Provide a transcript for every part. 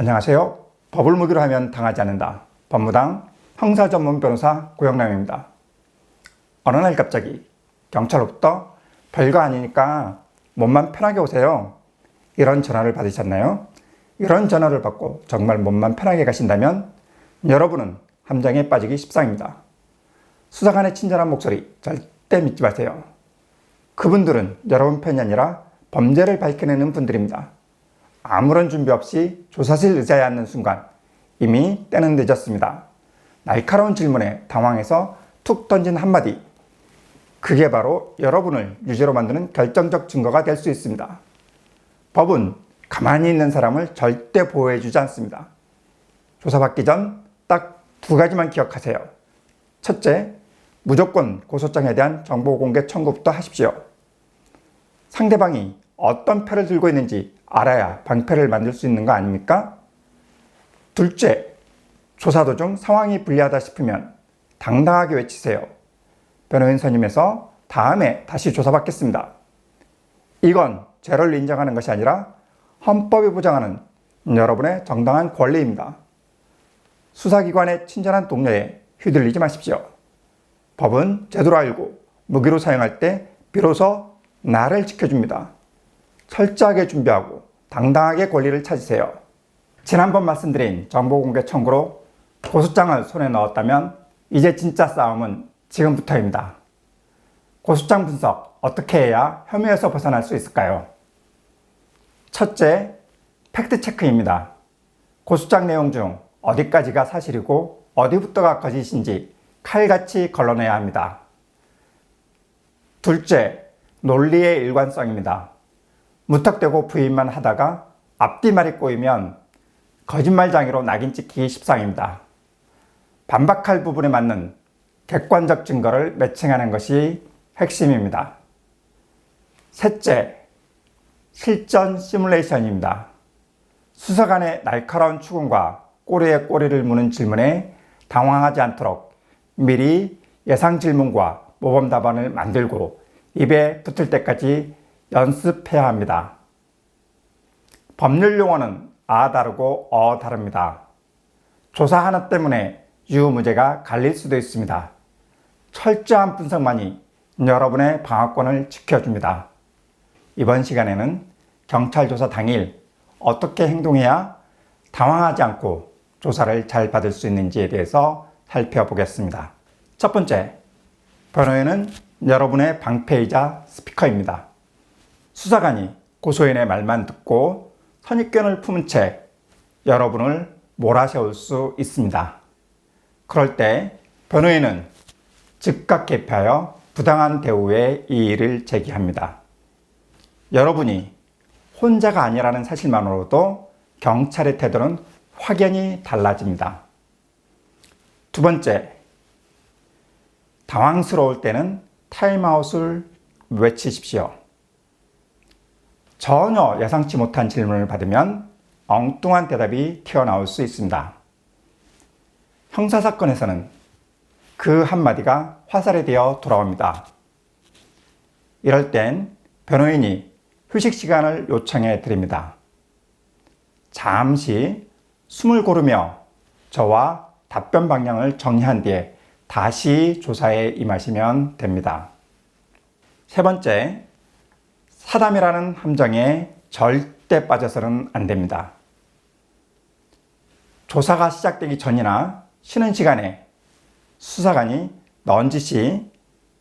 안녕하세요. 법을 무기로 하면 당하지 않는다. 법무당 형사 전문 변호사 고영남입니다. 어느 날 갑자기 경찰로부터 별거 아니니까 몸만 편하게 오세요, 이런 전화를 받으셨나요? 이런 전화를 받고 정말 몸만 편하게 가신다면 여러분은 함정에 빠지기 십상입니다. 수사관의 친절한 목소리 절대 믿지 마세요. 그분들은 여러분 편이 아니라 범죄를 밝혀내는 분들입니다. 아무런 준비 없이 조사실 의자에 앉는 순간 이미 때는 늦었습니다. 날카로운 질문에 당황해서 툭 던진 한마디, 그게 바로 여러분을 유죄로 만드는 결정적 증거가 될 수 있습니다. 법은 가만히 있는 사람을 절대 보호해주지 않습니다. 조사받기 전 딱 두 가지만 기억하세요. 첫째, 무조건 고소장에 대한 정보 공개 청구부터 하십시오. 상대방이 어떤 패를 들고 있는지 알아야 방패를 만들 수 있는 거 아닙니까? 둘째, 조사 도중 상황이 불리하다 싶으면 당당하게 외치세요. 변호인 선임해서 다음에 다시 조사받겠습니다. 이건 죄를 인정하는 것이 아니라 헌법이 보장하는 여러분의 정당한 권리입니다. 수사기관의 친절한 동료에 휘둘리지 마십시오. 법은 제대로 알고 무기로 사용할 때 비로소 나를 지켜줍니다. 철저하게 준비하고 당당하게 권리를 찾으세요. 지난번 말씀드린 정보공개 청구로 고소장을 손에 넣었다면 이제 진짜 싸움은 지금부터입니다. 고소장 분석 어떻게 해야 혐의에서 벗어날 수 있을까요? 첫째, 팩트체크입니다. 고소장 내용 중 어디까지가 사실이고 어디부터가 거짓인지 칼같이 걸러내야 합니다. 둘째, 논리의 일관성입니다. 무턱대고 부인만 하다가 앞뒤 말이 꼬이면 거짓말장애로 낙인 찍히기 십상입니다. 반박할 부분에 맞는 객관적 증거를 매칭하는 것이 핵심입니다. 셋째, 실전 시뮬레이션입니다. 수사관의 날카로운 추궁과 꼬리에 꼬리를 무는 질문에 당황하지 않도록 미리 예상 질문과 모범 답안을 만들고 입에 붙을 때까지 연습해야 합니다. 법률 용어는 아 다르고 어 다릅니다. 조사 하나 때문에 유무죄가 갈릴 수도 있습니다. 철저한 분석만이 여러분의 방어권을 지켜줍니다. 이번 시간에는 경찰 조사 당일 어떻게 행동해야 당황하지 않고 조사를 잘 받을 수 있는지에 대해서 살펴보겠습니다. 첫 번째, 변호인은 여러분의 방패이자 스피커입니다. 수사관이 고소인의 말만 듣고 선입견을 품은 채 여러분을 몰아세울 수 있습니다. 그럴 때 변호인은 즉각 개입하여 부당한 대우의 이의를 제기합니다. 여러분이 혼자가 아니라는 사실만으로도 경찰의 태도는 확연히 달라집니다. 두 번째, 당황스러울 때는 타임아웃을 외치십시오. 전혀 예상치 못한 질문을 받으면 엉뚱한 대답이 튀어나올 수 있습니다. 형사사건에서는 그 한마디가 화살이 되어 돌아옵니다. 이럴 땐 변호인이 휴식 시간을 요청해 드립니다. 잠시 숨을 고르며 저와 답변 방향을 정리한 뒤에 다시 조사에 임하시면 됩니다. 세 번째, 사담이라는 함정에 절대 빠져서는 안 됩니다. 조사가 시작되기 전이나 쉬는 시간에 수사관이 넌지시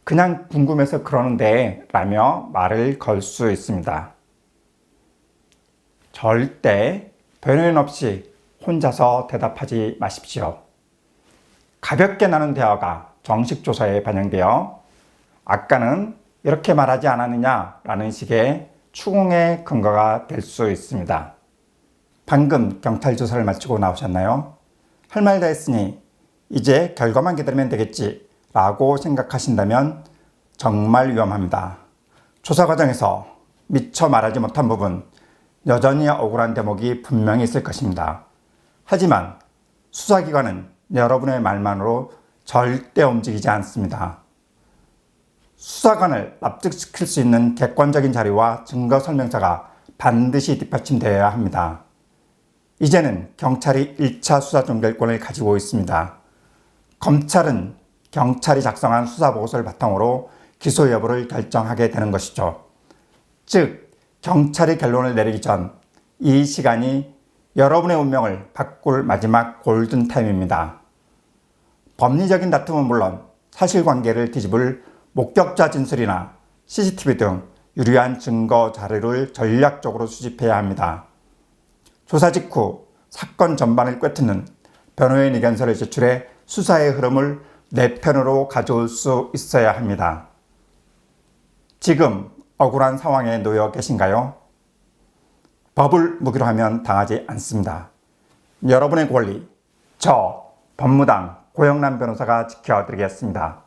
그냥 궁금해서 그러는데 라며 말을 걸 수 있습니다. 절대 변호인 없이 혼자서 대답하지 마십시오. 가볍게 나눈 대화가 정식 조사에 반영되어 아까는 이렇게 말하지 않았느냐 라는 식의 추궁의 근거가 될 수 있습니다. 방금 경찰 조사를 마치고 나오셨나요? 할 말 다 했으니 이제 결과만 기다리면 되겠지 라고 생각하신다면 정말 위험합니다. 조사 과정에서 미처 말하지 못한 부분, 여전히 억울한 대목이 분명히 있을 것입니다. 하지만 수사기관은 여러분의 말만으로 절대 움직이지 않습니다. 수사관을 납득시킬 수 있는 객관적인 자료와 증거 설명서가 반드시 뒷받침되어야 합니다. 이제는 경찰이 1차 수사 종결권을 가지고 있습니다. 검찰은 경찰이 작성한 수사보고서를 바탕으로 기소 여부를 결정하게 되는 것이죠. 즉, 경찰이 결론을 내리기 전 이 시간이 여러분의 운명을 바꿀 마지막 골든타임입니다. 법리적인 다툼은 물론 사실관계를 뒤집을 목격자 진술이나 CCTV 등 유리한 증거 자료를 전략적으로 수집해야 합니다. 조사 직후 사건 전반을 꿰뚫는 변호인 의견서를 제출해 수사의 흐름을 내 편으로 가져올 수 있어야 합니다. 지금 억울한 상황에 놓여 계신가요? 법을 무기로 하면 당하지 않습니다. 여러분의 권리, 저 법무당 고영란 변호사가 지켜드리겠습니다.